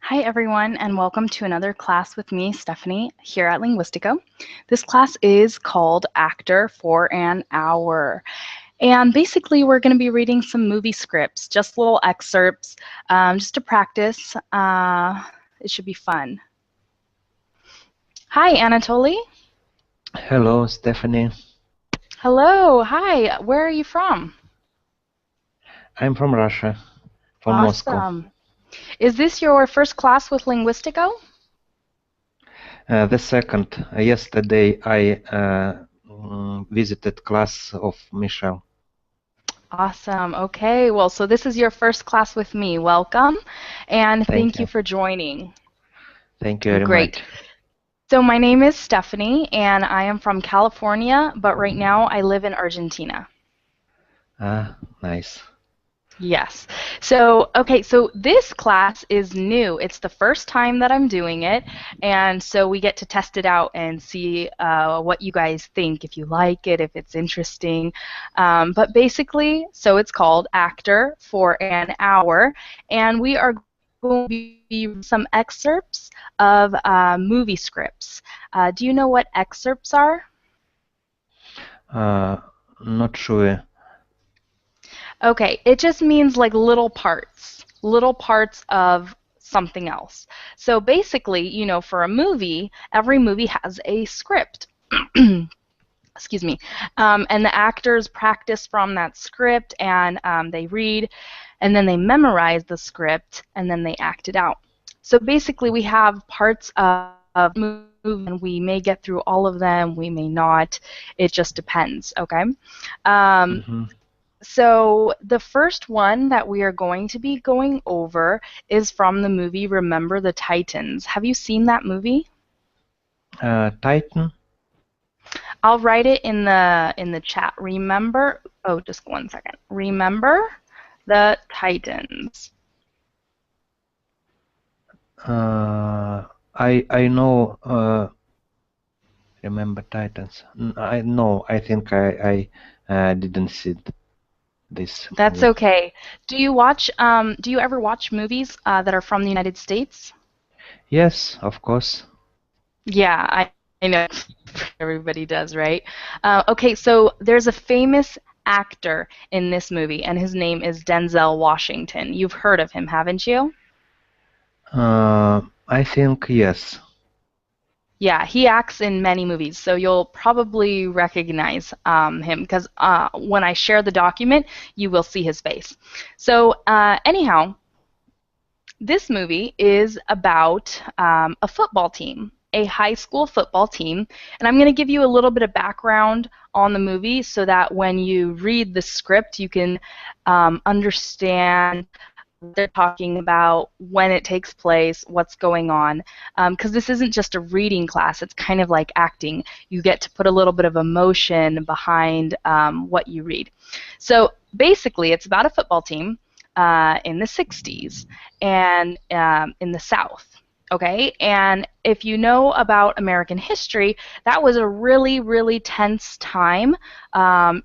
Hi everyone, and welcome to another class with me, Stephanie, here at Linguistiko. This class is called Actor for an Hour. And basically, we're going to be reading some movie scripts, just little excerpts, just to practice. It should be fun. Hi, Anatoly. Hello, Stephanie. Hello, hi. Where are you from? I'm from Russia, from Moscow. Awesome. Is this your first class with Linguistiko? The second, yesterday I visited class of Michelle. Awesome. Okay, well, so this is your first class with me. Welcome, and Thank thank you you. for joining. Thank you very Great. much. So my name is Stephanie, and I am from California, but right now I live in Argentina. Ah, nice. Yes. So, okay, so this class is new. It's the first time that I'm doing it, and so we get to test it out and see what you guys think, if you like it, if it's interesting. But basically, so it's called Actor for an Hour, and we are going to be some excerpts of movie scripts. Do you know what excerpts are? Uh, Not sure. Okay, it just means like little parts of something else. So basically, for a movie, every movie has a script. Excuse me. And the actors practice from that script and they read and then they memorize the script and then they act it out. So basically, we have parts of movie and we may get through all of them, we may not. It just depends, okay? Um, Mm-hmm. so the first one that we are going to be going over is from the movie Remember the Titans. Have you seen that movie? Titan. I'll write it in the chat. Remember, oh, just one second. Remember the Titans. I know. Remember Titans. I know. I think I didn't see this That's movie. okay. Do you ever watch movies that are from the United States? Yes, of course. Yeah, I know everybody does, right? Okay, so there's a famous actor in this movie, and his name is Denzel Washington. You've heard of him, haven't you? I think yes. Yeah, he acts in many movies, so you'll probably recognize him because when I share the document, you will see his face. So, anyhow, this movie is about a football team, a high school football team, and I'm going to give you a little bit of background on the movie so that when you read the script, you can understand what they're talking about, when it takes place, what's going on. Because this isn't just a reading class, it's kind of like acting. You get to put a little bit of emotion behind what you read. So basically, it's about a football team in the 60s and in the South. Okay, and if you know about American history, that was a really, really tense time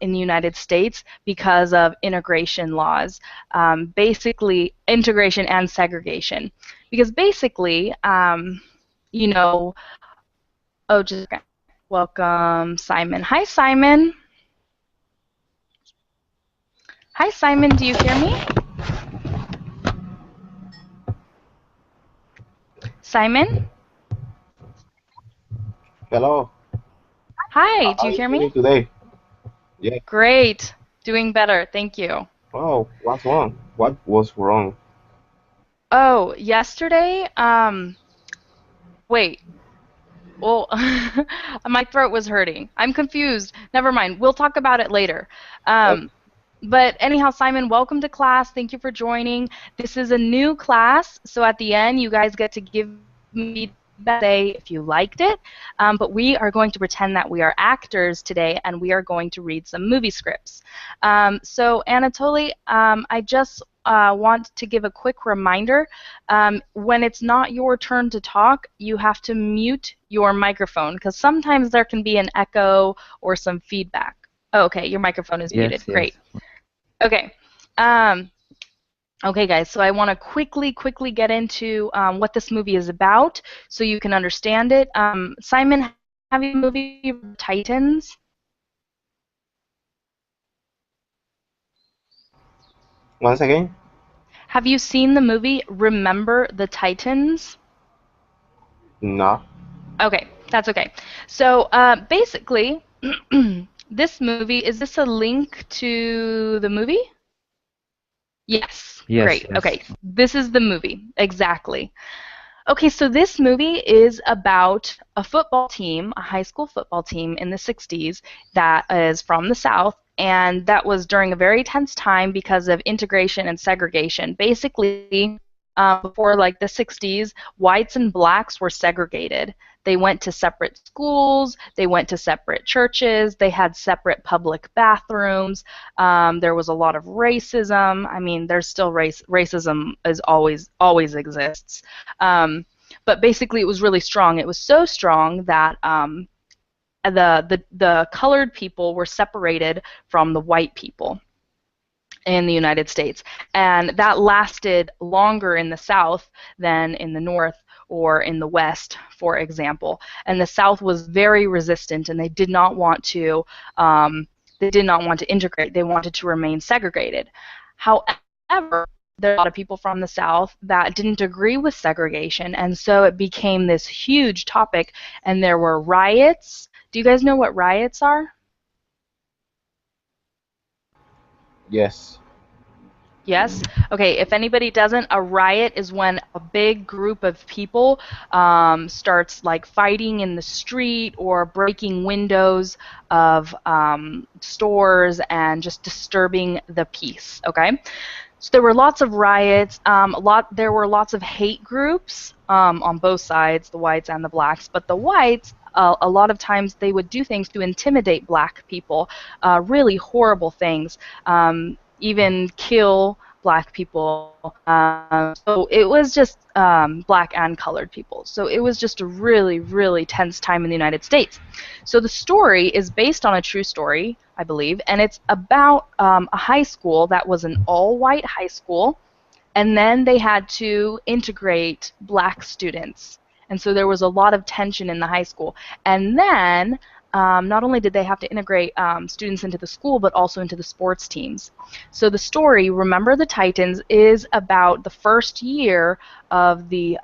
in the United States because of integration laws, basically integration and segregation. Because basically, you know, oh, just welcome Simon. Hi, Simon. Hi, Simon. Do you hear me? Simon? Hello, Hi, how do you are you hear me? doing today? Yeah. Great. Doing better. Thank you. Oh, what's wrong? What was wrong? Oh, yesterday, wait. Well, my throat was hurting. I'm confused. Never mind. We'll talk about it later. Oh, Um, but anyhow, Simon, welcome to class. Thank you for joining. This is a new class, so at the end, you guys get to give me feedback, say if you liked it. But we are going to pretend that we are actors today, and we are going to read some movie scripts. So, Anatoly, I just want to give a quick reminder. When it's not your turn to talk, you have to mute your microphone because sometimes there can be an echo or some feedback. Oh, okay, your microphone is muted. Yes, Great. yes. Okay. Um, Okay, guys, so I want to quickly get into what this movie is about so you can understand it. Simon, have you seen the movie Titans? Once again? Have you seen the movie Remember the Titans? No. Okay, that's okay. So basically, this movie, is this a link to the movie? Yes, Yes, great. yes. Okay, this is the movie, exactly. Okay, so this movie is about a football team, a high school football team in the 60s that is from the South, and that was during a very tense time because of integration and segregation. Basically, before like the 60s, whites and blacks were segregated. They went to separate schools, they went to separate churches, they had separate public bathrooms. There was a lot of racism. I mean, there's still racism is always exists. But basically, it was really strong. It was so strong that the colored people were separated from the white people in the United States, and that lasted longer in the South than in the North or in the West, for example. And the South was very resistant, and they did not want to integrate. They wanted to remain segregated. However, there are a lot of people from the South that didn't agree with segregation, and so it became this huge topic, and there were riots. Do you guys know what riots are? Yes. Yes? Okay, if anybody doesn't, a riot is when a big group of people starts like fighting in the street or breaking windows of stores and just disturbing the peace, okay? So there were lots of riots. There were lots of hate groups on both sides, the whites and the blacks. But the whites, a lot of times, they would do things to intimidate black people, really horrible things, even kill black people. So it was just black and colored people. So it was just a really tense time in the United States. So the story is based on a true story, I believe, and it's about a high school that was an all-white high school, and then they had to integrate black students. And so there was a lot of tension in the high school. And then not only did they have to integrate students into the school, but also into the sports teams. So the story, Remember the Titans, is about the first year of the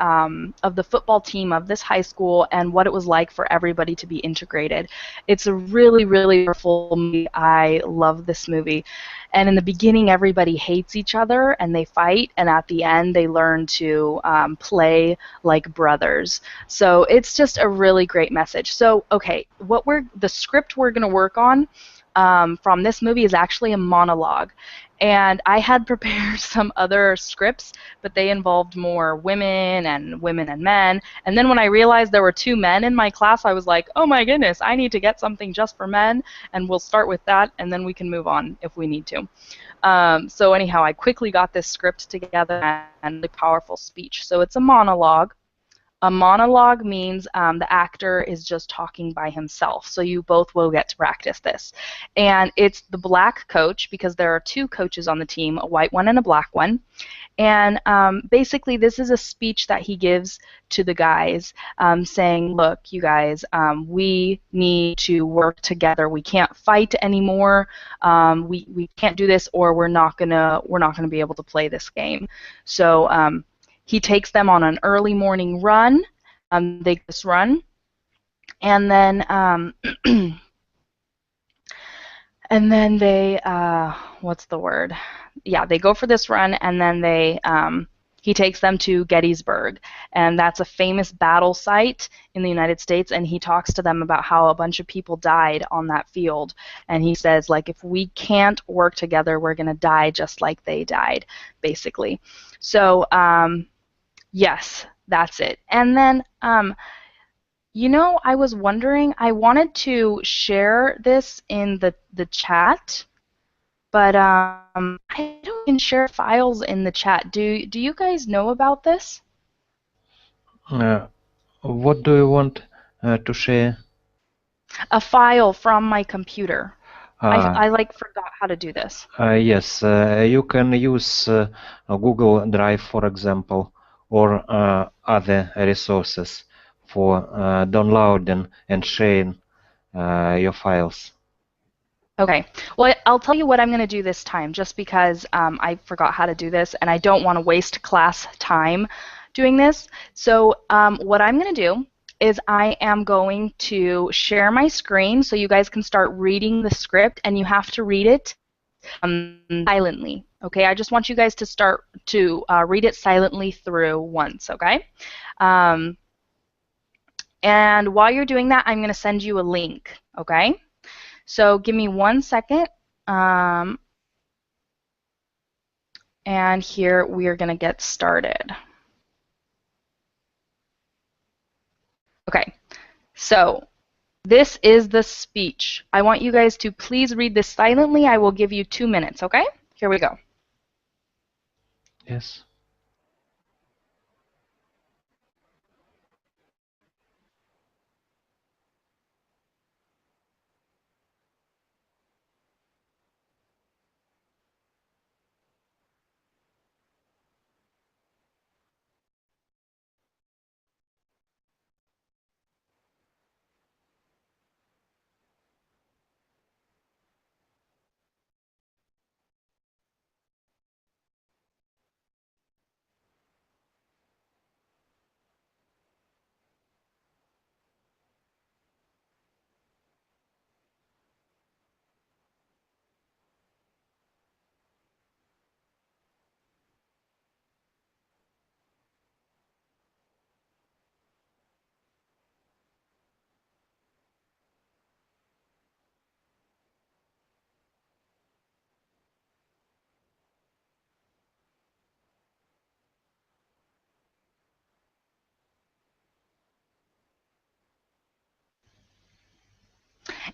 football team of this high school and what it was like for everybody to be integrated. It's a really powerful movie. I love this movie. And in the beginning, everybody hates each other and they fight, and at the end, they learn to play like brothers. So it's just a really great message. So, okay, the script we're going to work on from this movie is actually a monologue. And I had prepared some other scripts, but they involved more women and men. And then when I realized there were two men in my class, I was like, oh my goodness, I need to get something just for men, and we'll start with that, and then we can move on if we need to. So anyhow, I quickly got this script together and a powerful speech. So it's a monologue. A monologue means the actor is just talking by himself, so you both will get to practice this. And it's the black coach, because there are two coaches on the team, a white one and a black one. And basically, this is a speech that he gives to the guys, saying, "Look, you guys, we need to work together. We can't fight anymore. We can't do this, or we're not gonna be able to play this game." So he takes them on an early morning run. They just run, and then and then they what's the word? Yeah, they go for this run, and then he takes them to Gettysburg, and that's a famous battle site in the United States, and he talks to them about how a bunch of people died on that field, and he says, like, if we can't work together, we're going to die just like they died, basically. So yes, that's it. And then I was wondering, I wanted to share this in the chat, but I don't can share files in the chat. Do you guys know about this? Uh, what do you want to share? A file from my computer. I like forgot how to do this. Yes, you can use Google Drive, for example, or other resources for downloading and sharing your files. Okay, well, I'll tell you what I'm going to do this time, just because I forgot how to do this, and I don't want to waste class time doing this. So what I'm going to do is I am going to share my screen so you guys can start reading the script, and you have to read it silently. Okay, I just want you guys to start to read it silently through once. Okay, um, and while you're doing that, I'm going to send you a link. Okay. So give me 1 second, and here we are going to get started. Okay, so this is the speech. I want you guys to please read this silently. I will give you 2 minutes, okay? Here we go. Yes.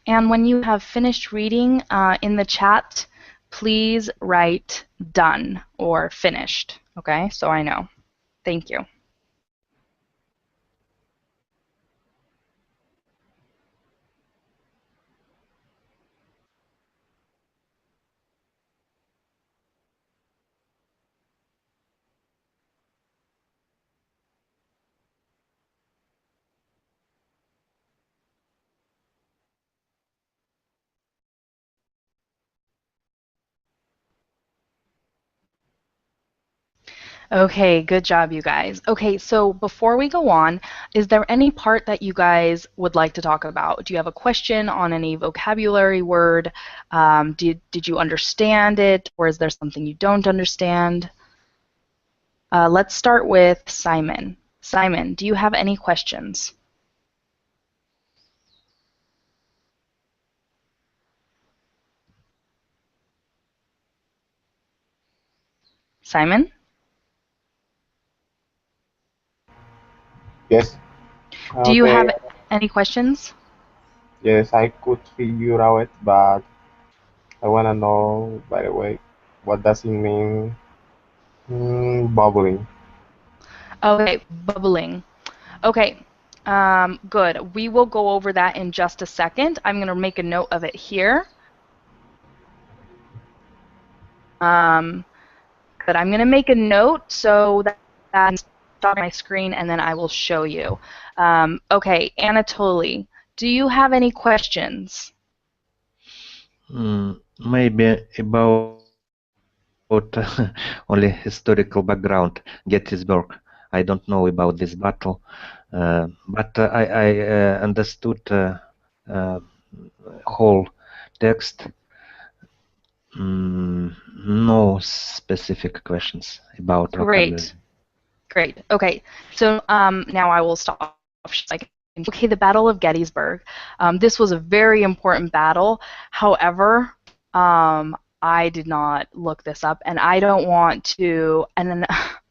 And when you have finished reading in the chat, please write done or finished, okay? So I know. Thank you. Okay, good job, you guys. Okay, so before we go on, is there any part that you guys would like to talk about? Do you have a question on any vocabulary word? Did you understand it, or is there something you don't understand? Let's start with Simon. Simon, do you have any questions? Simon, Yes. do you Okay. have any questions? Yes, I could figure out it, but I wanna know, by the way, what does it mean? Bubbling. Okay, bubbling. Okay, good. We will go over that in just a second. I'm going to make a note of it here. Good. I'm going to make a note so that I can start my screen and then I will show you. Okay, Anatoly, do you have any questions? Maybe about only historical background, Gettysburg. I don't know about this battle, but I understood uh, whole text. No specific questions about vocabulary. Great. Great. Okay. So now I will stop. Okay, the Battle of Gettysburg. This was a very important battle. However, I did not look this up, and I don't want to. And then,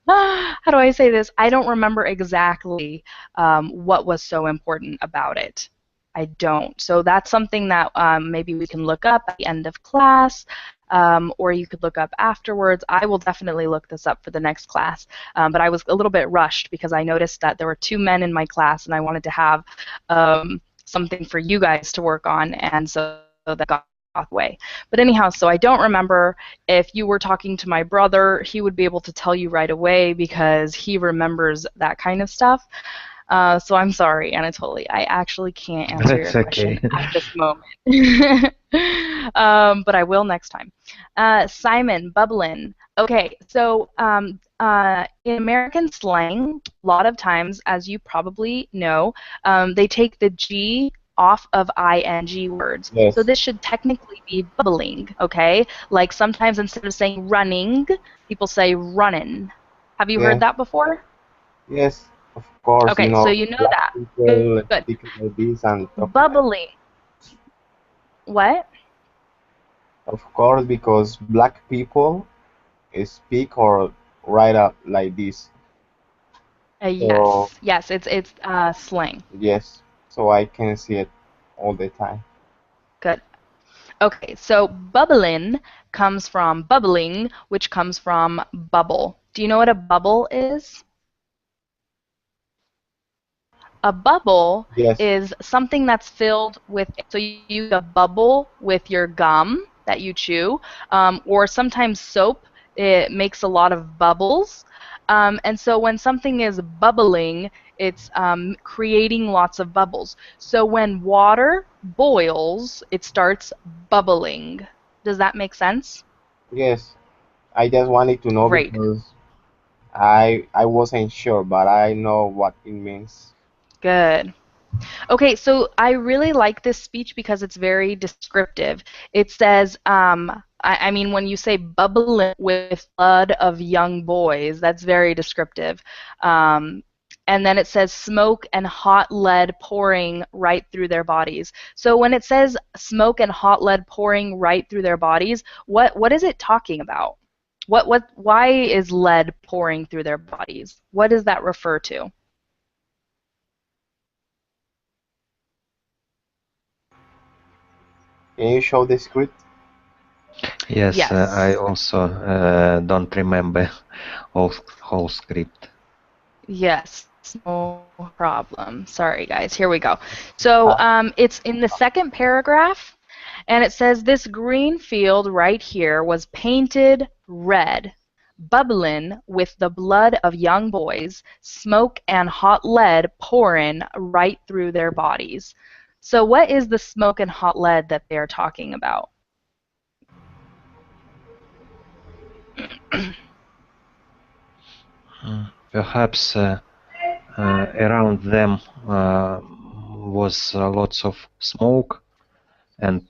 how do I say this? I don't remember exactly what was so important about it. I don't. So that's something that maybe we can look up at the end of class, or you could look up afterwards. I will definitely look this up for the next class. But I was a little bit rushed because I noticed that there were 2 men in my class, and I wanted to have something for you guys to work on, and so that got way. But anyhow, so I don't remember. If you were talking to my brother, he would be able to tell you right away because he remembers that kind of stuff. So I'm sorry, Anatoly. I actually can't answer your That's question okay. at this moment. But I will next time. Simon, Bublin. Okay, so in American slang, a lot of times, as you probably know, they take the G off of ing words. So Yes, this should technically be bubbling, okay? Like sometimes instead of saying running, people say runnin'. Have you heard yeah, that before? yes, of course, Okay, so you know black that. people Good. speak like this and talk like, Bubbling. What? of course, because black people speak or write up like this. So, Yes, it's slang. yes, so I can see it all the time. Good. Okay, so bubblin comes from bubbling, which comes from bubble. Do you know what a bubble is? A bubble Yes, is something that's filled with, so you use a bubble with your gum that you chew, or sometimes soap. It makes a lot of bubbles. And so when something is bubbling, it's creating lots of bubbles. So when water boils, it starts bubbling. Does that make sense? yes. I just wanted to know Great. because I wasn't sure, but I know what it means. Good. Okay, so I really like this speech because it's very descriptive. It says, I mean, when you say bubbling with blood of young boys, that's very descriptive. Um, and then it says smoke and hot lead pouring right through their bodies. So when it says smoke and hot lead pouring right through their bodies, what is it talking about? Why is lead pouring through their bodies? What does that refer to? Can you show the script? Yes, I Yes. also don't remember whole script. Yes, no problem. Sorry, guys. Here we go. So Ah, it's in the second paragraph, and it says this green field right here was painted red, bubbling with the blood of young boys, smoke and hot lead pouring right through their bodies. So what is the smoke and hot lead that they are talking about? Perhaps around them was lots of smoke, and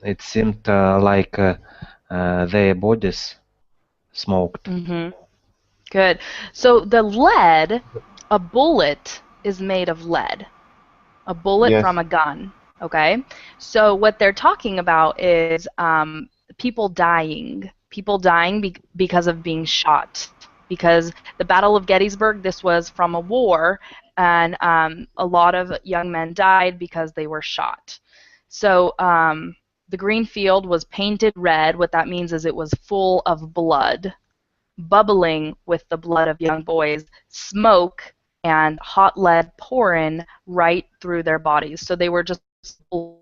it seemed like their bodies smoked. Mm-hmm. Good. So the lead, a bullet is made of lead. A bullet yes, from a gun. Okay, so what they're talking about is people dying because of being shot. Because the Battle of Gettysburg, this was from a war, and a lot of young men died because they were shot. So the green field was painted red. What that means is it was full of blood, bubbling with the blood of young boys, smoke and hot lead pouring right through their bodies. So they were just bullets,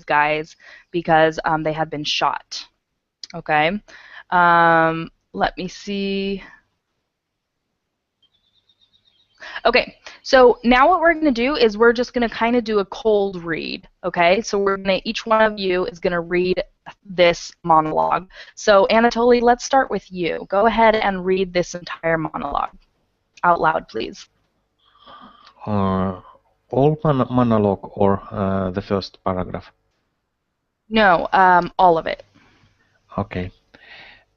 guys, because they had been shot. Okay. Let me see. Okay, so now what we're going to do is we're just going to kind of do a cold read, okay? So we're going to, each one of you is going to read this monologue. So Anatoly, let's start with you. Go ahead and read this entire monologue out loud, please. Uh, all monologue or the first paragraph? No, all of it. Okay.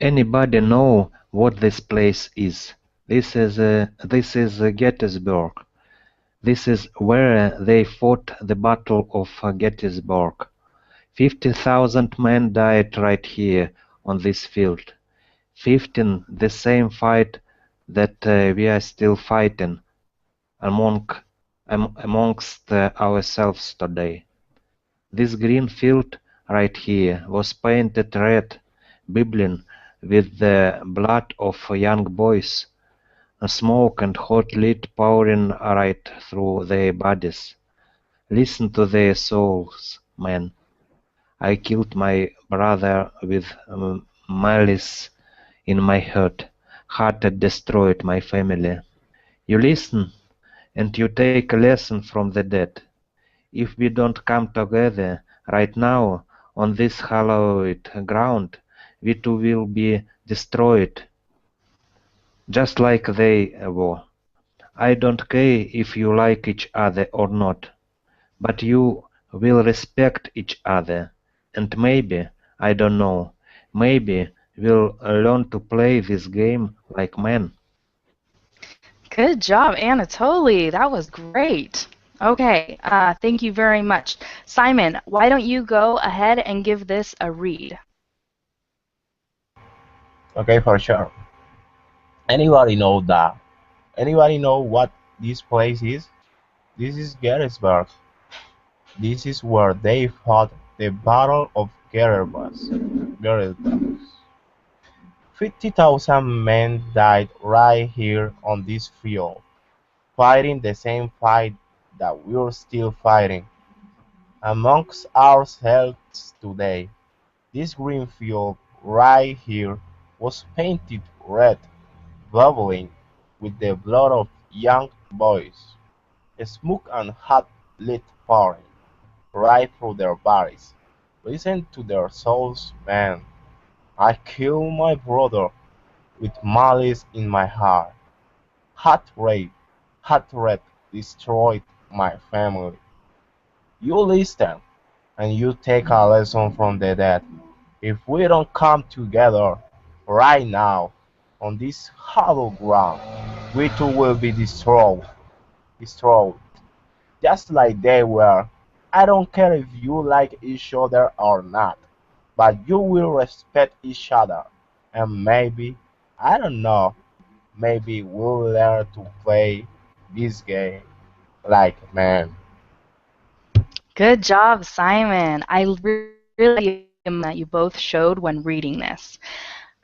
Anybody know what this place is? This is Gettysburg. This is where they fought the Battle of Gettysburg. 50,000 men died right here on this field. 15 the same fight that we are still fighting amongst ourselves today. This green field right here was painted red, bubbling with the blood of young boys, smoke and hot lead pouring right through their bodies. Listen to their souls, men. I killed my brother with malice in my heart. Heart had destroyed my family. You listen, and you take a lesson from the dead. If we don't come together right now on this hallowed ground, we too will be destroyed, just like they were. I don't care if you like each other or not, but you will respect each other, and maybe, I don't know, maybe we'll learn to play this game like men. Good job, Anatoly. That was great. Okay, thank you very much. Simon, why don't you go ahead and give this a read? Okay, for sure. Anybody know that? Anybody know what this place is? This is Gettysburg. This is where they fought the Battle of Gettysburg. 50,000 men died right here on this field, fighting the same fight that we're still fighting amongst ourselves today. This green field right here was painted red, bubbling with the blood of young boys. Smoke and hot lead pouring right through their bodies. Listen to their souls, man. I killed my brother with malice in my heart. Hot red destroyed my family. You listen and you take a lesson from the dead. If we don't come together right now on this hollow ground, we too will be destroyed, just like they were. I don't care if you like each other or not, but you will respect each other. And maybe, I don't know, maybe we'll learn to play this game like men. Good job, Simon. I really that you both showed when reading this.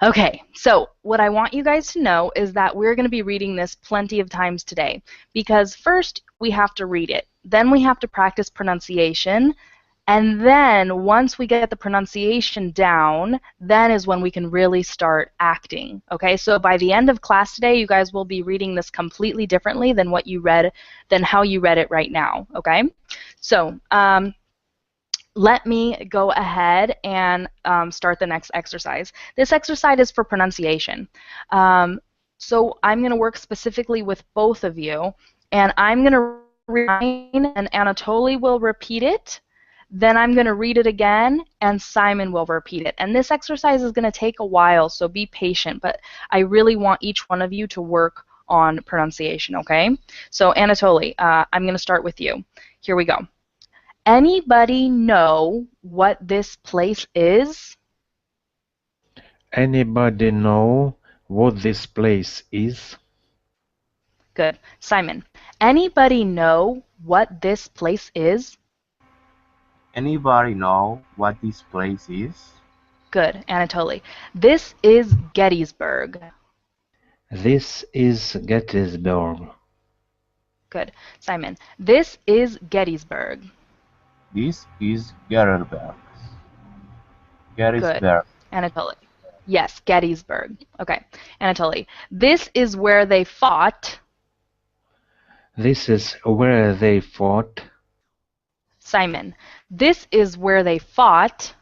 Okay, so what I want you guys to know is that we're going to be reading this plenty of times today because first we have to read it, then we have to practice pronunciation, and then once we get the pronunciation down, then is when we can really start acting. Okay, so by the end of class today, you guys will be reading this completely differently than how you read it right now. Okay, so let me go ahead and start the next exercise. This exercise is for pronunciation. So I'm going to work specifically with both of you, and I'm going to read and Anatoly will repeat it. Then I'm going to read it again, and Simon will repeat it. And this exercise is going to take a while, so be patient. But I really want each one of you to work on pronunciation, okay? So Anatoly, I'm going to start with you. Here we go. Anybody know what this place is? Anybody know what this place is? Good. Simon, anybody know what this place is? Anybody know what this place is? Good. Anatoly, this is Gettysburg. This is Gettysburg. Good. Simon, this is Gettysburg. This is Gettysburg. Good. Gettysburg. Anatoly. Yes, Gettysburg. Okay. Anatoly, this is where they fought. This is where they fought. Simon, this is where they fought.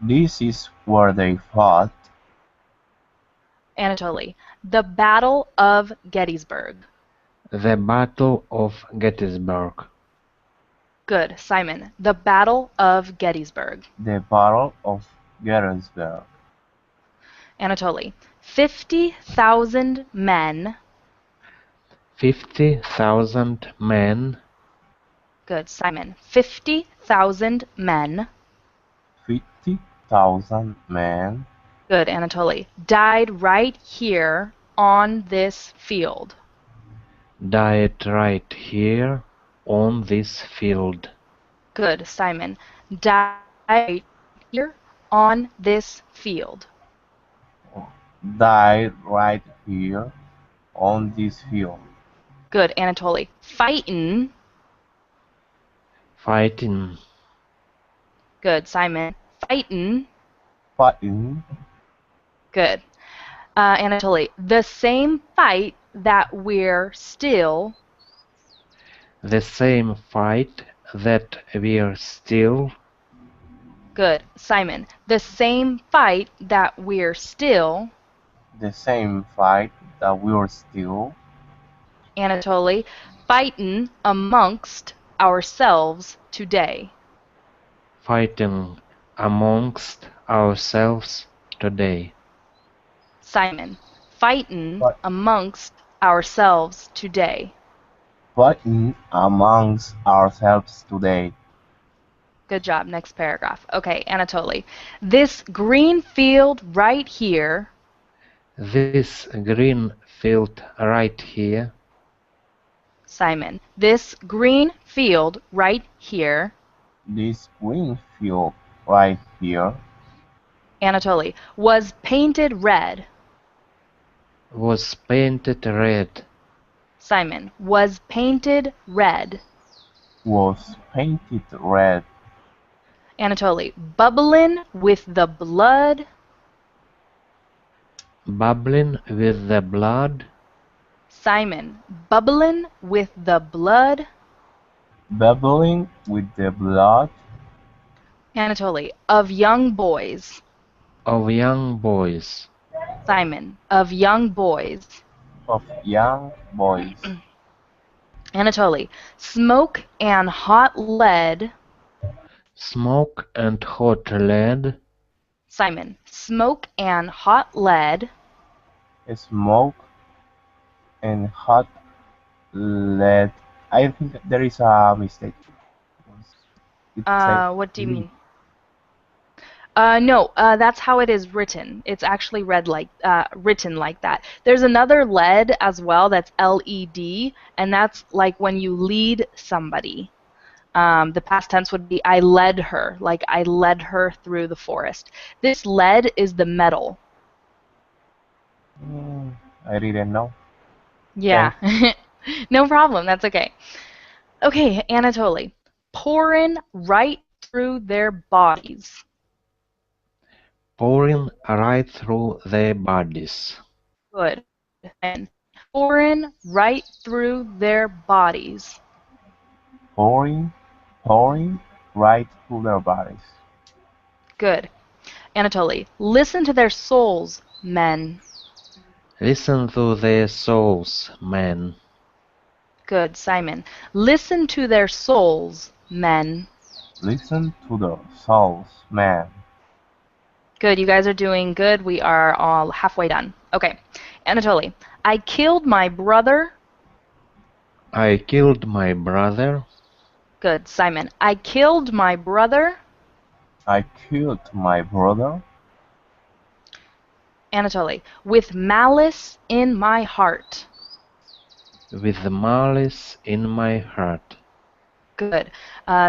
This is where they fought Anatoly, the Battle of Gettysburg. The Battle of Gettysburg. Good. Simon, the Battle of Gettysburg. the Battle of Gettysburg. Anatoly, 50,000 men. 50,000 men. Good. Simon, 50,000 men. 50,000 men Good. Anatoly, died right here on this field. Died right here on this field. Good. Simon, died right here on this field. died right here on this field. Good. Anatoly, fightin'. Fighting. Good, Simon. Fightin'. Fighting. Good. Anatoly, the same fight that we're still. The same fight that we're still. Good, Simon. The same fight that we're still. The same fight that we're still. Anatoly, fightin' amongst ourselves today. Fighting amongst ourselves today. Simon, fightin' Fight- amongst ourselves today. Fighting amongst ourselves today. Good job. Next paragraph. Okay, Anatoly. This green field right here. This green field right here. Simon, this green field right here. This green field right here Anatoly, was painted red. Was painted red. Simon, was painted red. was painted red. Anatoly, bubblin' with the blood. Bubbling with the blood. Simon, bubblin' with the blood. Bubbling with the blood Anatoly, of young boys. Of young boys. Simon, of young boys. of young boys. Anatoly, smoke and hot lead. Smoke and hot lead. Simon, smoke and hot lead. Smoke and hot lead. I think there is a mistake. It said What do you lead. mean? No, that's how it is written. It's actually written like that. There's another lead as well that's LED, and that's like when you lead somebody. The past tense would be I led her, like I led her through the forest. This lead is the metal. I didn't know. Yeah. No problem. That's okay. Okay, Anatoly. Pouring right through their bodies. Pouring right through their bodies. Good. And pouring right through their bodies. Pouring right through their bodies. Good. Anatoly. Listen to their souls, men. Listen to their souls, men. Good, Simon. Listen to their souls, men. Listen to their souls, man. Good, you guys are doing good. We are all halfway done. Okay, Anatoly. I killed my brother. I killed my brother. Good, Simon. I killed my brother. I killed my brother Anatoly. With malice in my heart. with malice in my heart. Good.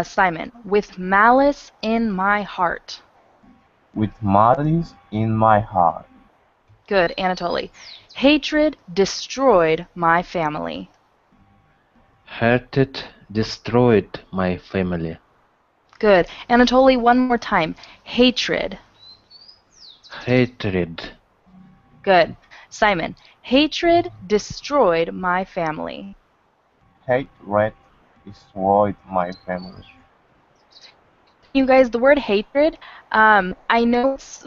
Simon. With malice in my heart. with malice in my heart. Good, Anatoly. Hatred destroyed my family. Hatred destroyed my family. Good. Anatoly, one more time. Hatred. Hatred. Good. Simon. Hatred destroyed my family. Hatred destroyed my family. You guys, the word hatred, I know it's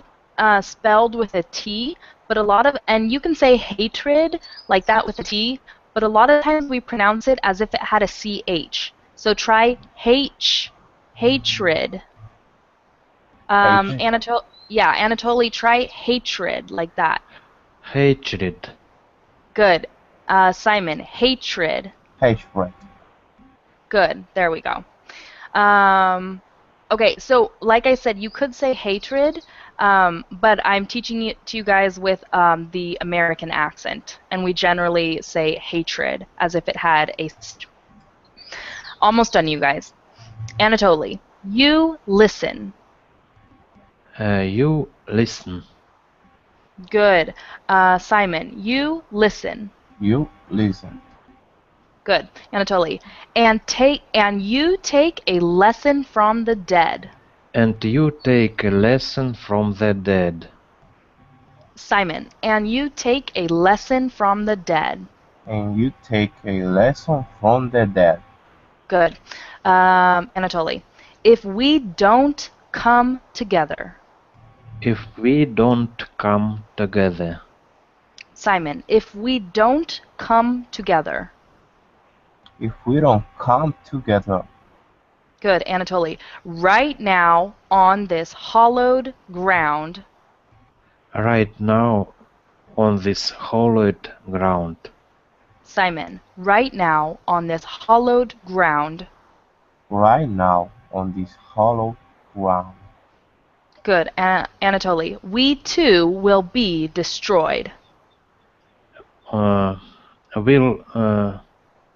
spelled with a T, but a lot of, and you can say hatred like that with a T, but a lot of times we pronounce it as if it had a CH. So try hatred. Hatred. Anatoly, try hatred like that. Hatred. Good. Simon, hatred. Hatred. Good. There we go. Okay, so like I said, you could say hatred, but I'm teaching it to you guys with the American accent, and we generally say hatred as if it had a. Almost done, you guys. Anatoly, you listen. You listen. Good. Simon, you listen. You listen. Good, Anatoly. And you take a lesson from the dead. And you take a lesson from the dead. Simon. And you take a lesson from the dead. And you take a lesson from the dead. Good. Anatoly. If we don't come together. If we don't come together. Simon. If we don't come together. If we don't come together. Good, Anatoly. Right now, on this hollowed ground. Right now, on this hollowed ground. Simon. Right now, on this hollowed ground. Right now, on this hollowed ground. Good, Anatoly. We too will be destroyed.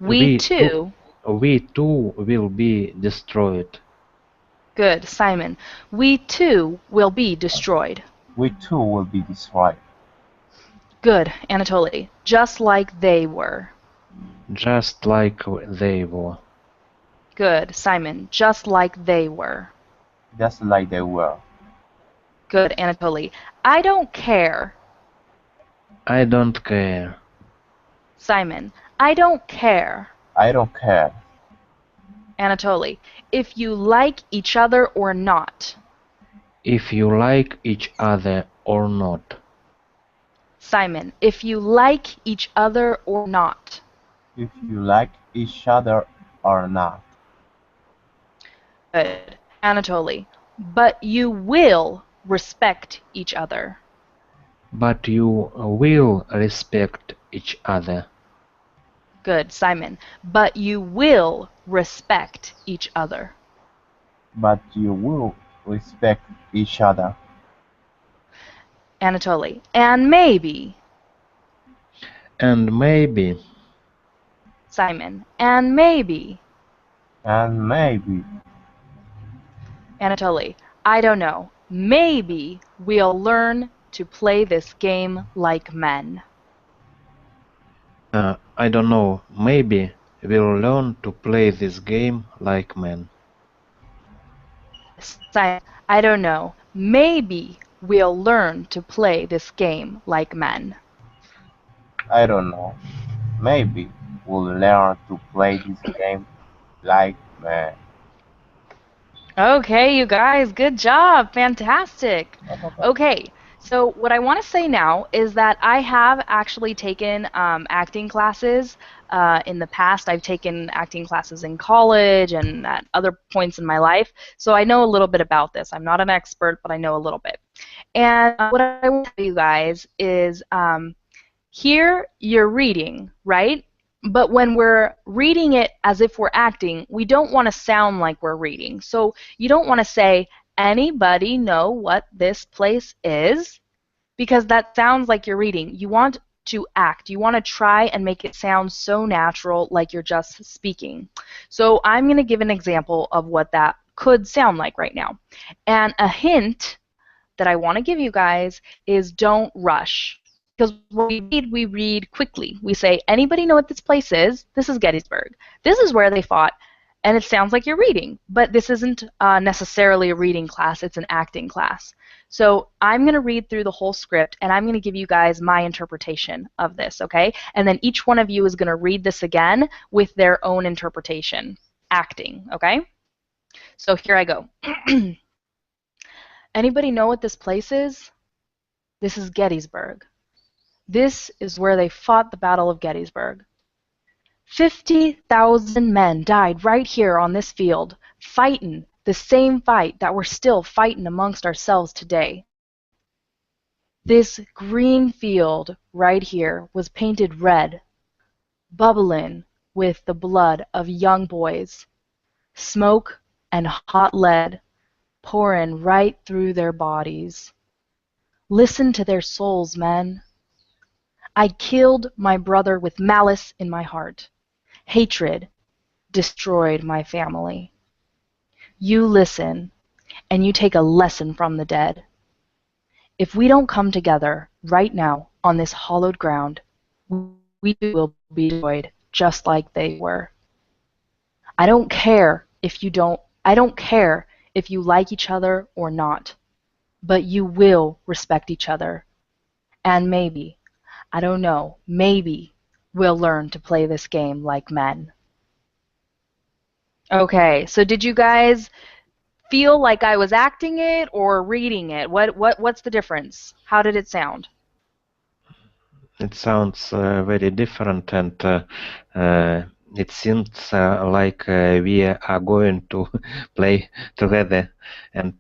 We too. We too will be destroyed. Good, Simon. We too will be destroyed. We too will be destroyed. Good, Anatoly. Just like they were. Just like they were. Good, Simon. Just like they were. Just like they were. Good, Anatoly. I don't care. I don't care. Simon. I don't care. I don't care. Anatoly. If you like each other or not. If you like each other or not. Simon. If you like each other or not. If you like each other or not. Good, Anatoly. But you will respect each other. But you will respect each other. Good, Simon. But you will respect each other. But you will respect each other. Anatoly. And maybe. And maybe. Simon. And maybe. And maybe. Anatoly. I don't know. Maybe we'll learn to play this game like men. I don't know. Maybe we'll learn to play this game like men. Simon. I don't know. Maybe we'll learn to play this game like men. I don't know. Maybe we'll learn to play this game like men. Okay, you guys, good job. Fantastic. Okay, so what I want to say now is that I have actually taken acting classes in the past. I've taken acting classes in college and at other points in my life, so I know a little bit about this. I'm not an expert, but I know a little bit. And what I want to tell you guys is here you're reading, right? But when we're reading it as if we're acting, we don't want to sound like we're reading. So you don't want to say, anybody know what this place is? Because that sounds like you're reading. You want to act. You want to try and make it sound so natural, like you're just speaking. So I'm going to give an example of what that could sound like right now. And a hint that I want to give you guys is don't rush. Because when we read quickly. We say, anybody know what this place is? This is Gettysburg. This is where they fought. And it sounds like you're reading. But this isn't necessarily a reading class. It's an acting class. So I'm going to read through the whole script, and I'm going to give you guys my interpretation of this, okay? And then each one of you is going to read this again with their own interpretation. Acting, okay? So here I go. Anybody know what this place is? This is Gettysburg. This is where they fought the Battle of Gettysburg. 50,000 men died right here on this field, fighting the same fight that we're still fighting amongst ourselves today. This green field right here was painted red, bubbling with the blood of young boys, smoke and hot lead pouring right through their bodies. Listen to their souls, men. I killed my brother with malice in my heart. Hatred destroyed my family. You listen, and you take a lesson from the dead. If we don't come together right now on this hallowed ground, we will be destroyed. just like they were. I don't care if you don't, I don't care if you like each other or not, but you will respect each other. And maybe, I don't know, maybe we'll learn to play this game like men. Okay, so did you guys feel like I was acting it or reading it? What's the difference? How did it sound? It sounds very different, and it seems like we are going to play together, and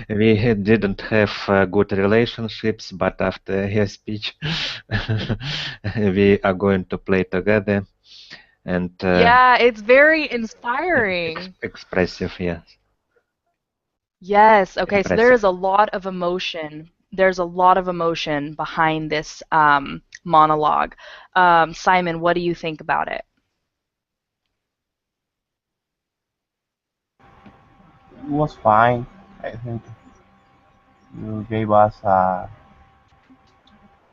we didn't have good relationships, but after your speech, we are going to play together, and Yeah, it's very inspiring. expressive, yes, Yes, okay, so there impressive. is a lot of emotion. There's a lot of emotion behind this monologue. Simon, what do you think about it? It was fine. I think you gave us a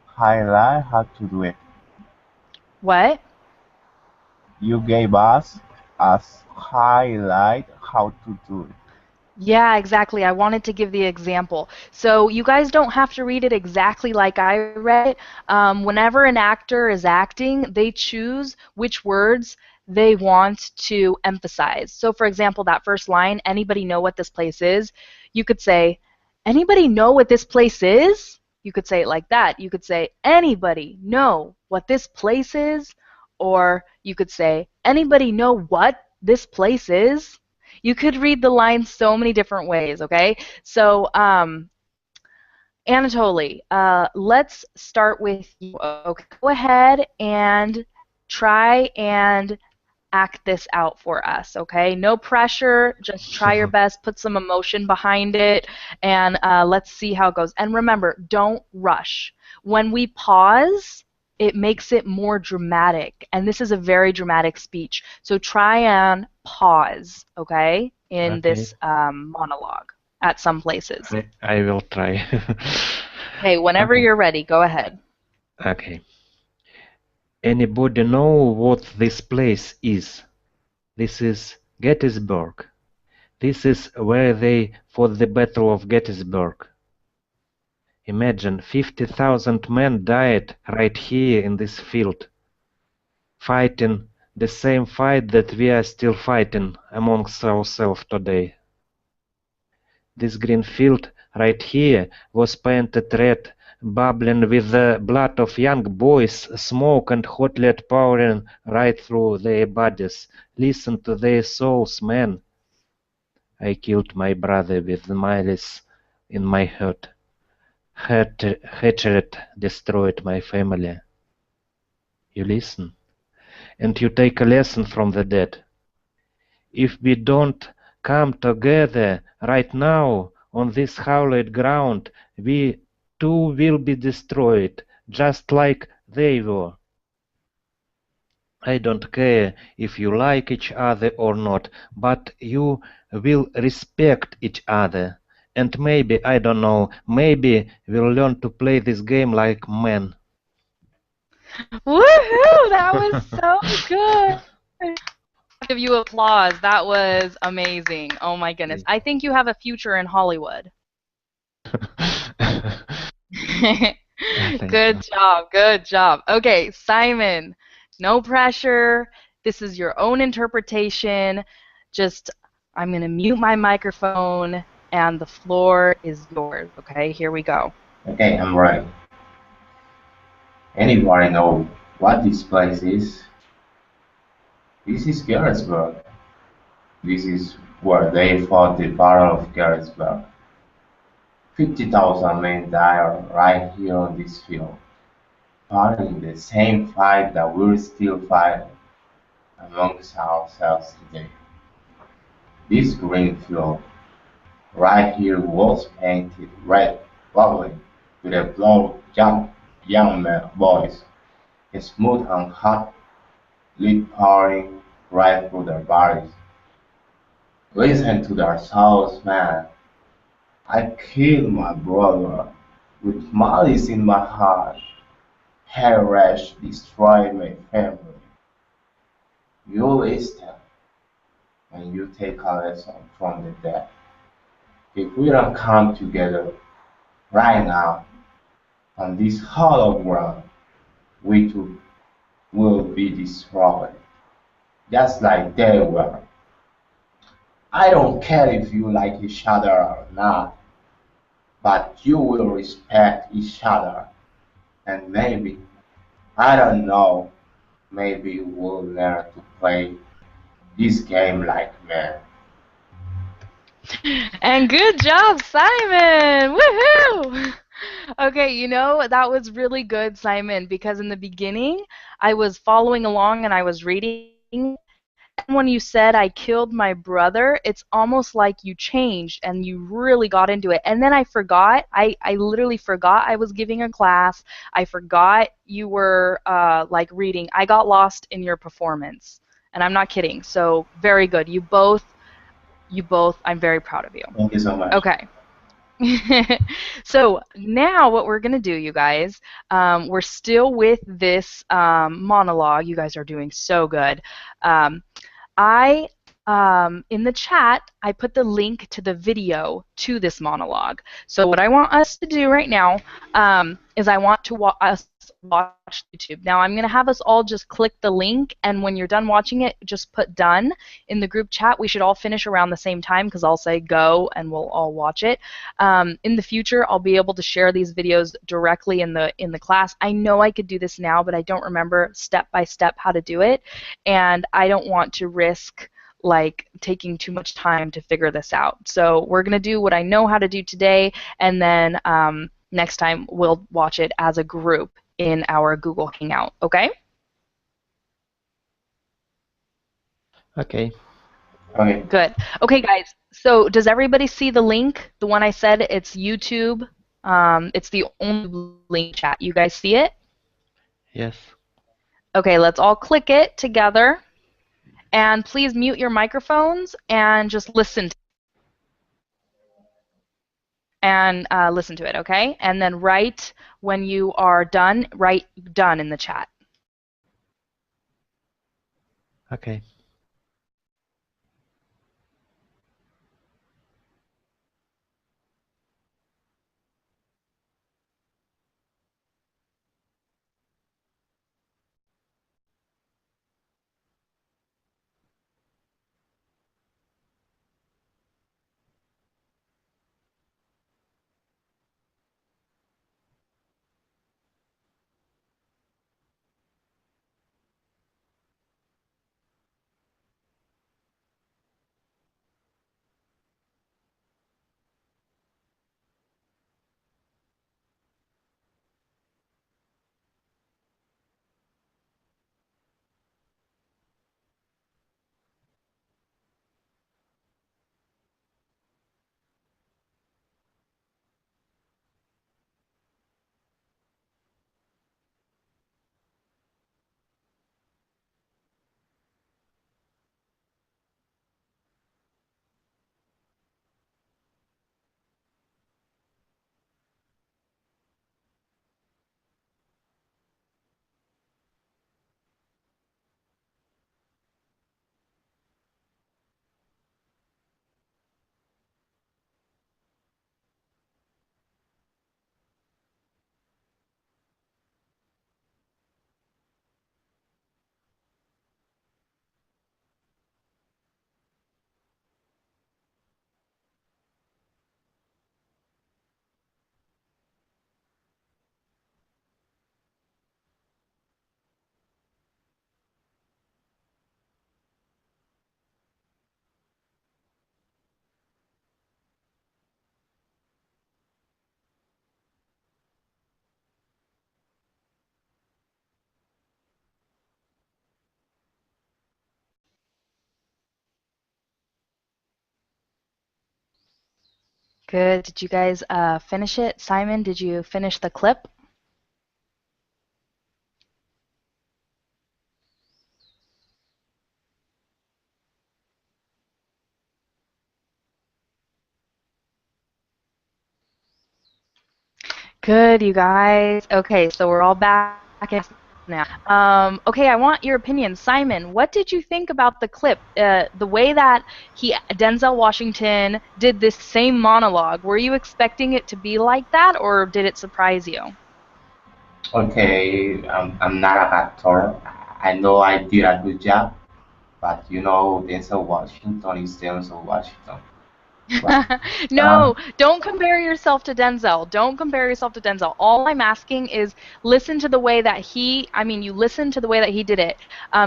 highlight how to do it. What? You gave us a highlight how to do it. Yeah, exactly. I wanted to give the example. So you guys don't have to read it exactly like I read it. Whenever an actor is acting, they choose which words they want to emphasize. So, for example, that first line, anybody know what this place is? You could say, anybody know what this place is? You could say it like that. You could say, anybody know what this place is? Or you could say, anybody know what this place is? You could read the lines so many different ways, okay? So, Anatoly, let's start with you. Okay, go ahead and try and act this out for us, okay? No pressure, just try your best, put some emotion behind it, and let's see how it goes. And remember, don't rush. When we pause, it makes it more dramatic, and this is a very dramatic speech. So try and pause, okay, in Okay, this monologue at some places. I will try. Okay, whenever Okay, you're ready, go ahead. okay. Anybody know what this place is? This is Gettysburg. This is where they fought the Battle of Gettysburg. Imagine 50,000 men died right here in this field, fighting the same fight that we are still fighting amongst ourselves today. This green field right here was painted red, bubbling with the blood of young boys, smoke and hot lead pouring right through their bodies. Listen to their souls, man. I killed my brother with malice in my heart. Hatred destroyed my family. You listen, and you take a lesson from the dead. If we don't come together right now on this hallowed ground, we too will be destroyed, just like they were. I don't care if you like each other or not, but you will respect each other. And maybe, I don't know, maybe we'll learn to play this game like men. Woohoo! That was so good. Give you applause. That was amazing. Oh my goodness. I think you have a future in Hollywood. Thank Good you. job. Good job. Okay, Simon, no pressure. This is your own interpretation. Just, I'm going to mute my microphone and the floor is yours. Okay, here we go. Okay, I'm ready. Anybody know what this place is? This is Gettysburg. This is where they fought the Battle of Gettysburg. 50,000 men died right here on this field, fighting the same fight that we're still fighting amongst ourselves today. This green field right here was painted red, bubbling with the blood of young men, boys, smooth and hot, lead pouring right through their bodies. Listen to their souls, man. I killed my brother with malice in my heart. Harass destroyed my family. You listen and you take a lesson from the dead. If we don't come together right now on this hollow ground, we too will be destroyed, just like they were. I don't care if you like each other or not, but you will respect each other, and maybe, I don't know, maybe we'll learn to play this game like men. And good job, Simon! Woohoo! Okay, that was really good, Simon, because in the beginning I was following along and I was reading, and then when you said I killed my brother, it's almost like you changed and you really got into it. And then I forgot. I literally forgot I was giving a class. I forgot you were like reading. I got lost in your performance. And I'm not kidding. So very good. You both, I'm very proud of you. Thank you so much. Okay. So now what we're going to do, you guys, we're still with this monologue. You guys are doing so good. Um, I in the chat, I put the link to the video to this monologue. So what I want us to do right now is I want to us watch YouTube. Now I'm going to have us all just click the link, and when you're done watching it, just put done in the group chat. We should all finish around the same time because I'll say go and we'll all watch it. In the future, I'll be able to share these videos directly in the class. I know I could do this now, but I don't remember step by step how to do it, and I don't want to risk like taking too much time to figure this out. So we're going to do what I know how to do today, and then next time we'll watch it as a group in our Google Hangout, okay? Okay. Okay. Good. Okay, guys, so does everybody see the link? The one I said, it's YouTube. It's the only link chat. You guys see it? Yes. Okay, let's all click it together. And please mute your microphones and just listen listen to it, okay? And then write when you are done, write done in the chat. Okay. Good. Did you guys finish it? Simon, did you finish the clip? Good, you guys. Okay, so we're all back now. Okay, I want your opinion. Simon, what did you think about the clip? The way that Denzel Washington did this same monologue. Were you expecting it to be like that, or did it surprise you? Okay, I'm not an actor. I know I did a good job, but Denzel Washington is Denzel Washington. Right? Um, No, don't compare yourself to Denzel. Don't compare yourself to Denzel. All I'm asking is listen to the way that you listen to the way that he did it.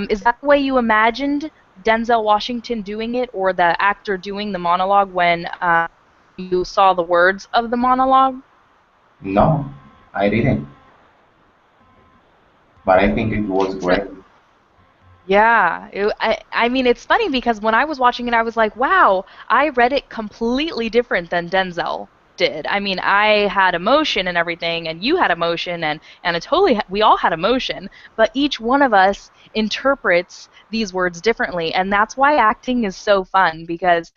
Is that the way you imagined Denzel Washington doing it, or the actor doing the monologue when you saw the words of the monologue? no, I didn't, but I think it was So, great. yeah, I mean, it's funny because when I was watching it, I was like, wow, I read it completely different than Denzel did. I mean, I had emotion and everything, and you had emotion, and it totally, we all had emotion, but each one of us interprets these words differently, and that's why acting is so fun because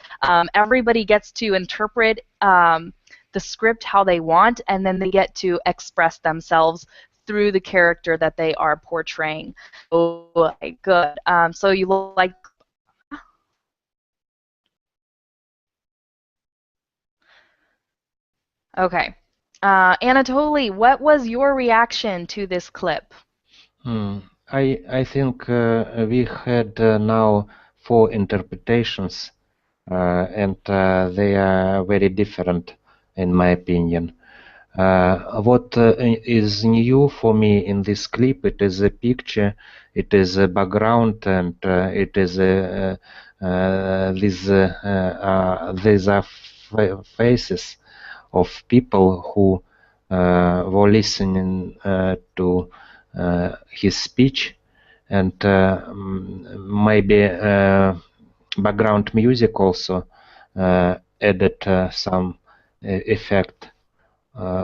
everybody gets to interpret the script how they want, and then they get to express themselves through the character that they are portraying. Okay, good. So you like. Okay. Anatoly, what was your reaction to this clip? Hmm. I think we had now four interpretations, and they are very different, in my opinion. What is new for me in this clip? It is a picture, it is a background, and it is these are faces of people who were listening to his speech, and maybe background music also added some effect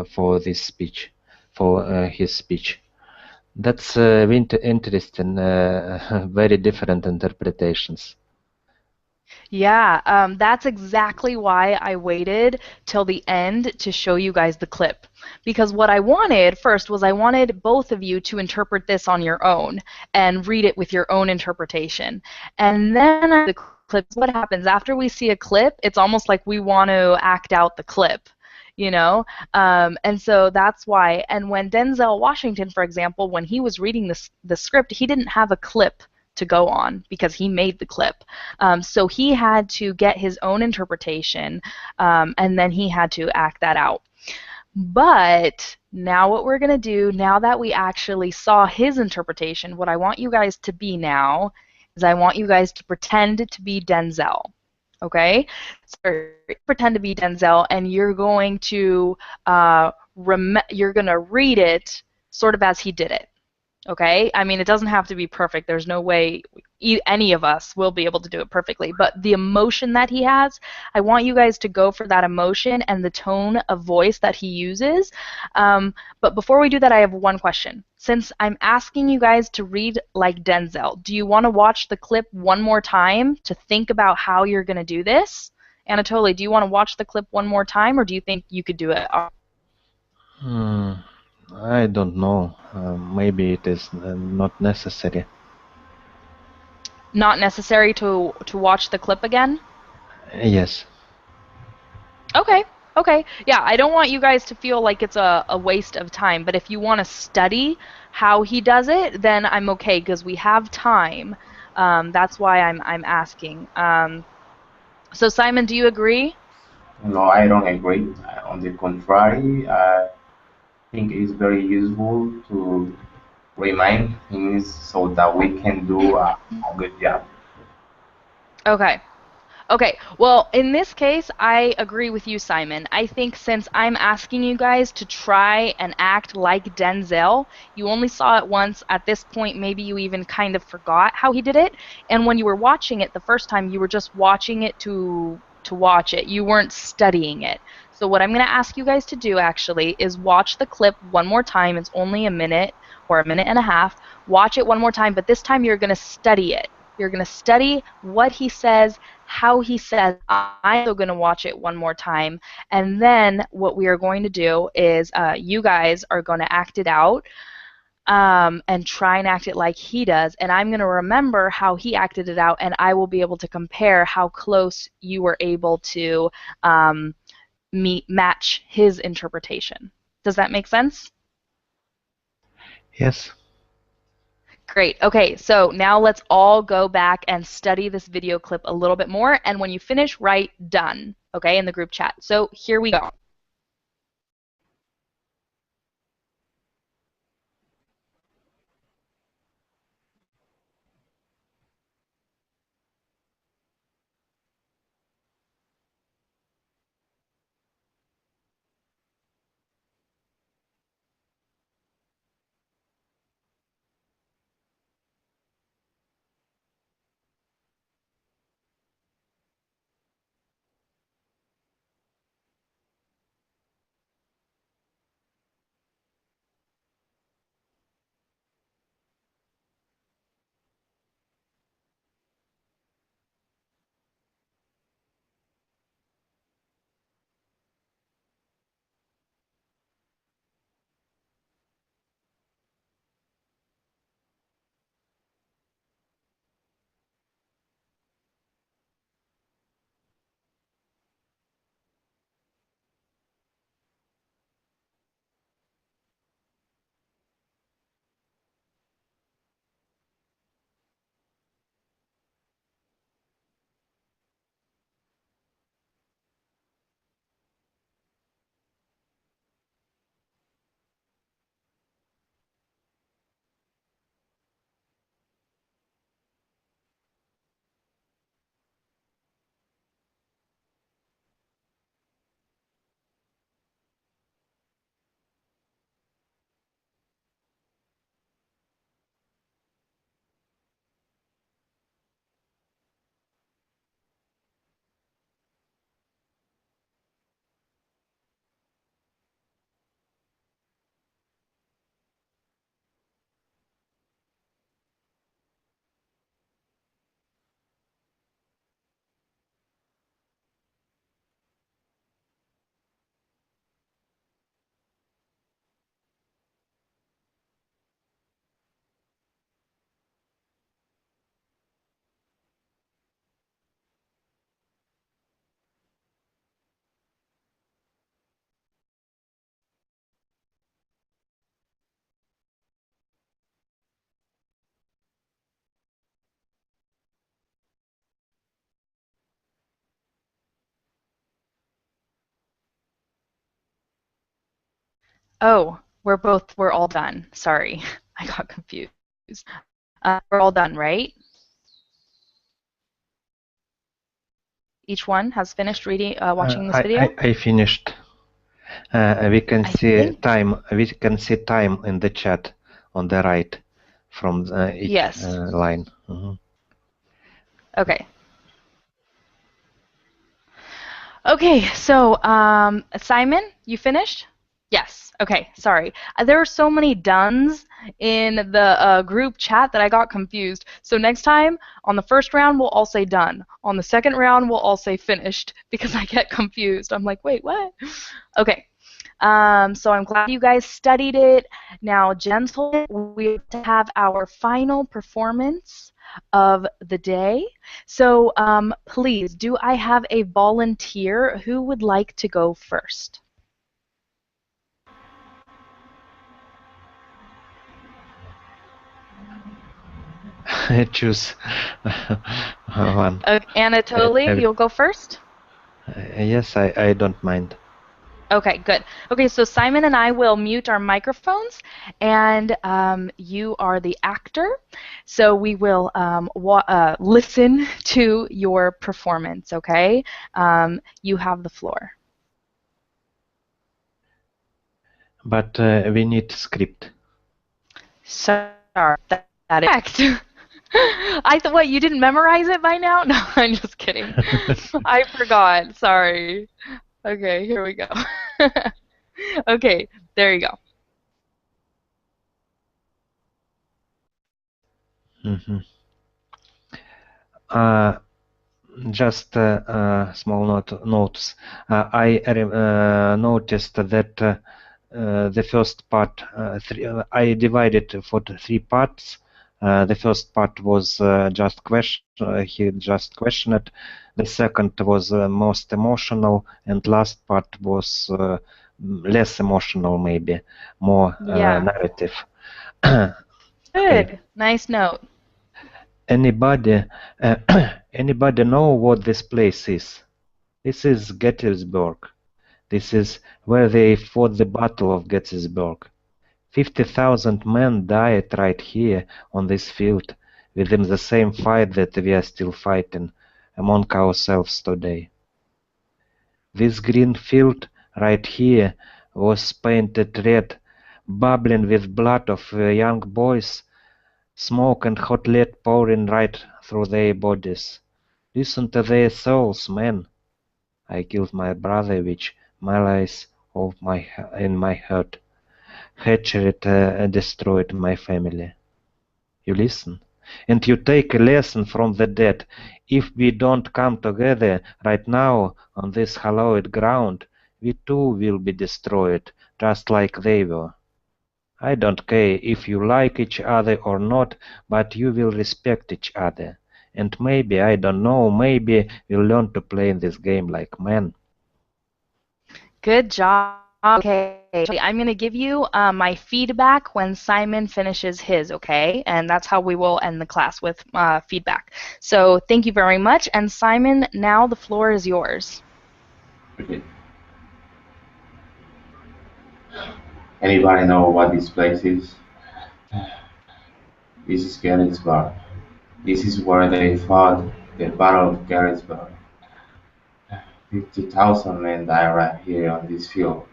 for this speech, for his speech. That's interesting, very different interpretations. Yeah, that's exactly why I waited till the end to show you guys the clip. Because what I wanted first was I wanted both of you to interpret this on your own and read it with your own interpretation. And then the clips, what happens after we see a clip, it's almost like we want to act out the clip. You know, and so that's why. And when Denzel Washington, for example, when he was reading the script, he didn't have a clip to go on because he made the clip. So he had to get his own interpretation, and then he had to act that out. But now, what we're going to do, now that we actually saw his interpretation, what I want you guys to be now is I want you guys to pretend to be Denzel. Okay? So pretend to be Denzel, and you're going to you're going to read it sort of as he did it. Okay? I mean, it doesn't have to be perfect. There's no way any of us will be able to do it perfectly. But the emotion that he has, I want you guys to go for that emotion and the tone of voice that he uses. But before we do that, I have one question. Since I'm asking you guys to read like Denzel, do you want to watch the clip one more time to think about how you're going to do this? Anatoly, do you want to watch the clip one more time, or do you think you could do it? Hmm, I don't know. Maybe it is not necessary. Not necessary to watch the clip again? Yes. Okay. Okay. Yeah, I don't want you guys to feel like it's a waste of time, but if you want to study how he does it, then I'm okay because we have time. That's why I'm asking. So Simon, do you agree? No, I don't agree. On the contrary, I think it's very useful to remind things so that we can do a good job. Okay. Okay, well, in this case, I agree with you, Simon. I think since I'm asking you guys to try and act like Denzel, you only saw it once. At this point, maybe you even kind of forgot how he did it. And when you were watching it the first time, you were just watching it to watch it. You weren't studying it. So what I'm going to ask you guys to do actually is watch the clip one more time. It's only a minute or a minute and a half. Watch it one more time, but this time you're going to study it. You're going to study what he says, how he says. I'm also going to watch it one more time. And then what we are going to do is you guys are going to act it out. and try and act it like he does, and I'm going to remember how he acted it out, and I will be able to compare how close you were able to match his interpretation. Does that make sense? Yes. Great. Okay, so now let's all go back and study this video clip a little bit more, and when you finish, write done, okay, in the group chat. So here we go. Oh, we're all done. Sorry, I got confused. We're all done, right? Each one has finished reading, watching this video? I finished. We can I see think time. We can see time in the chat on the right from each yes. line. Okay. Okay, so Simon, you finished? Yes. Okay, sorry. There are so many dones in the group chat that I got confused. So next time, on the first round, we'll all say done. On the second round, we'll all say finished because I get confused. I'm like, wait, what? Okay. So I'm glad you guys studied it. Now, gentlemen, we have to have our final performance of the day. So please, do I have a volunteer who would like to go first? Choose one. Anatoly, you'll go first? Yes, I don't mind. Okay, good. Okay, so Simon and I will mute our microphones, and you are the actor, so we will listen to your performance, okay? You have the floor. But we need script. Sorry, that is correct. I thought, what, you didn't memorize it by now? No, I'm just kidding. I forgot, sorry. Okay, here we go. Okay, there you go. Just small notes. I noticed that The first part, I divided for 3 parts. The first part was just question. He just questioned. The second was most emotional, and last part was less emotional, maybe more Yeah. narrative. Okay. Good. Nice note. Anybody, anybody know what this place is? This is Gettysburg. This is where they fought the Battle of Gettysburg. 50,000 men died right here on this field, within the same fight that we are still fighting among ourselves today. This green field right here was painted red, bubbling with blood of young boys, smoke and hot lead pouring right through their bodies. Listen to their souls, man. I killed my brother, which malice of in my heart. Hatred destroyed my family. You listen, and you take a lesson from the dead. If we don't come together right now on this hallowed ground, we too will be destroyed, just like they were. I don't care if you like each other or not, but you will respect each other. And maybe, I don't know, maybe we'll learn to play in this game like men. Good job. Okay, I'm going to give you my feedback when Simon finishes his, okay? And that's how we will end the class with feedback. So thank you very much. And Simon, now the floor is yours. Okay. Anybody know what this place is? This is Gettysburg. This is where they fought the Battle of Gettysburg. 50,000 men died right here on this field.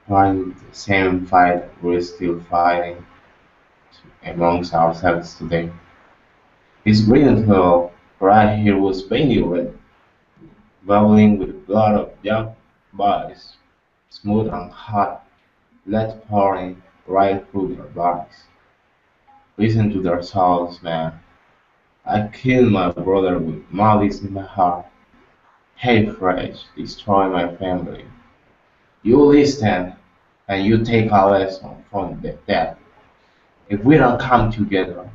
Fighting the same fight we're still fighting amongst ourselves today. This green field right here was painted red, bubbling with blood of young boys, smooth and hot, lead pouring right through their bodies. Listen to their souls, man. I killed my brother with malice in my heart. Hatred destroy my family. You listen and you take a lesson from that. If we don't come together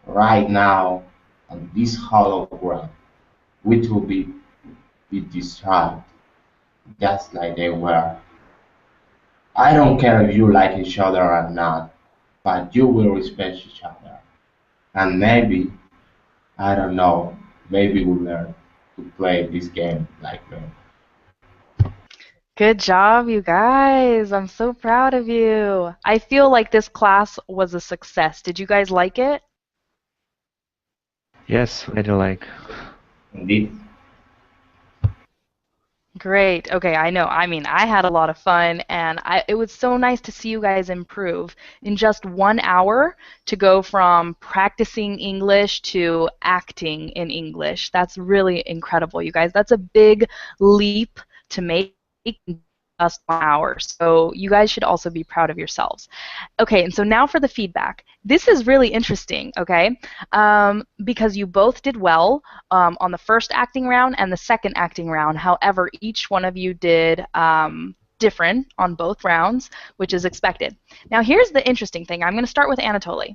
right now on this hollow ground, we will be destroyed just like they were. I don't care if you like each other or not, but you will respect each other. And maybe, I don't know, maybe we'll learn to play this game like men. Good job, you guys. I'm so proud of you. I feel like this class was a success. Did you guys like it? Yes, very like. Indeed. Great. Okay, I know. I mean, I had a lot of fun, and it was so nice to see you guys improve in just 1 hour to go from practicing English to acting in English. That's really incredible, you guys. That's a big leap to make in just 1 hour. So you guys should also be proud of yourselves. Okay, and so now for the feedback. This is really interesting, okay, because you both did well on the first acting round and the second acting round. However, each one of you did different on both rounds, which is expected. Now, here's the interesting thing. I'm going to start with Anatoly.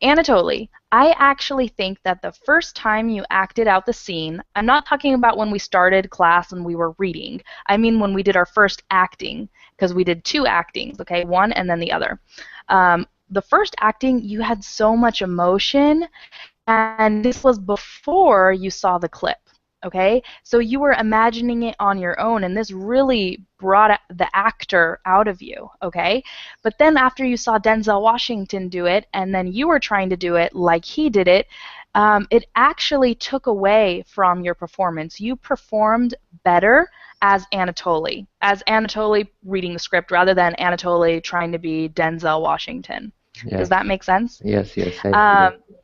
Anatoly, I actually think that the first time you acted out the scene, I'm not talking about when we started class and we were reading. I mean when we did our first acting, because we did 2 actings, okay, one and then the other. The first acting, you had so much emotion, and this was before you saw the clip, okay? So you were imagining it on your own, and this really brought the actor out of you, okay? But then after you saw Denzel Washington do it, and then you were trying to do it like he did it, it actually took away from your performance. You performed better as Anatoly reading the script rather than Anatoly trying to be Denzel Washington. Does Yes, that make sense? yes, yes, I Um, agree.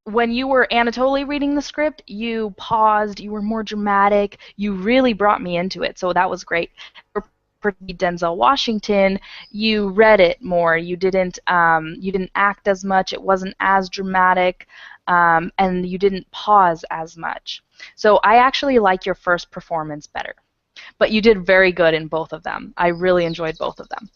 when you were Anatoly reading the script, you paused, you were more dramatic, you really brought me into it, so that was great. For Denzel Washington, you read it more. You didn't act as much. It wasn't as dramatic, and you didn't pause as much. So I actually like your first performance better. But you did very good in both of them. I really enjoyed both of them.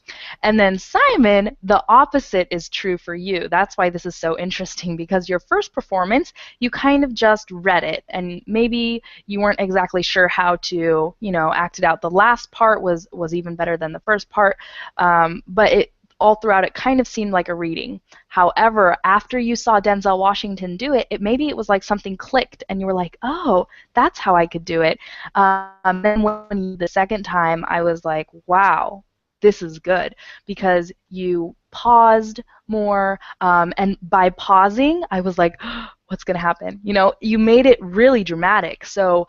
And then Simon, the opposite is true for you. That's why this is so interesting, because your first performance, you kind of just read it, and maybe you weren't exactly sure how to, act it out. The last part was even better than the first part, but it all throughout it kind of seemed like a reading. However, after you saw Denzel Washington do it, maybe it was like something clicked and you were like, oh, that's how I could do it. Then when the second time, I was like, wow, this is good, because you paused more, and by pausing, I was like, what's going to happen? You made it really dramatic. So,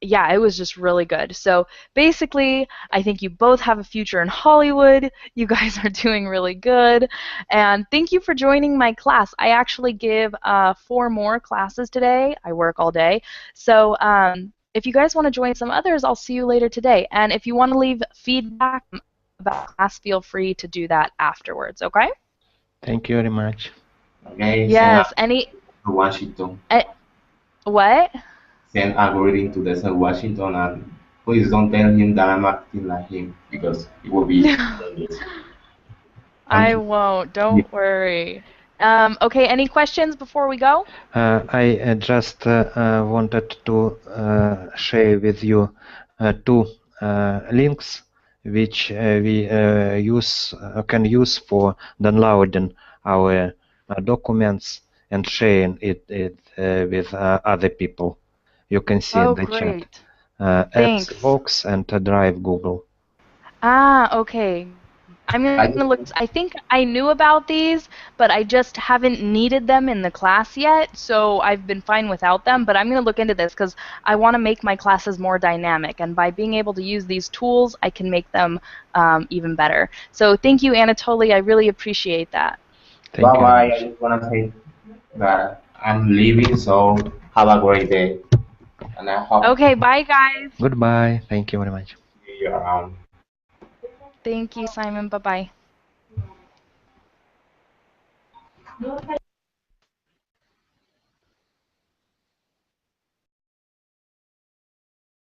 yeah, it was just really good. So basically, I think you both have a future in Hollywood. You guys are doing really good. And thank you for joining my class. I actually give 4 more classes today. I work all day. So if you guys want to join some others, I'll see you later today. And if you want to leave feedback about class, feel free to do that afterwards, okay? Thank you very much. Okay, Yes, to Washington. What? Send algorithm to Denzel Washington, and please don't tell him that I'm acting like him because it will be hilarious. I'm I too. won't. Don't worry. Okay, any questions before we go? I just wanted to share with you 2 links which we can use for downloading our documents and sharing it with other people. You can see in Oh, the chat. great. Apps, Thanks. Vox, and Drive Google. Okay. I'm I gonna just look. I think I knew about these, but I just haven't needed them in the class yet, so I've been fine without them, but I'm gonna look into this because I want to make my classes more dynamic, and by being able to use these tools, I can make them even better. So thank you, Anatoly. I really appreciate that. Thank bye you very bye. I much. just wanna say that I'm leaving, so have a great day, and I hope Okay, bye, guys. Goodbye. Thank you very much. to see you around. Thank you, Simon. Bye-bye.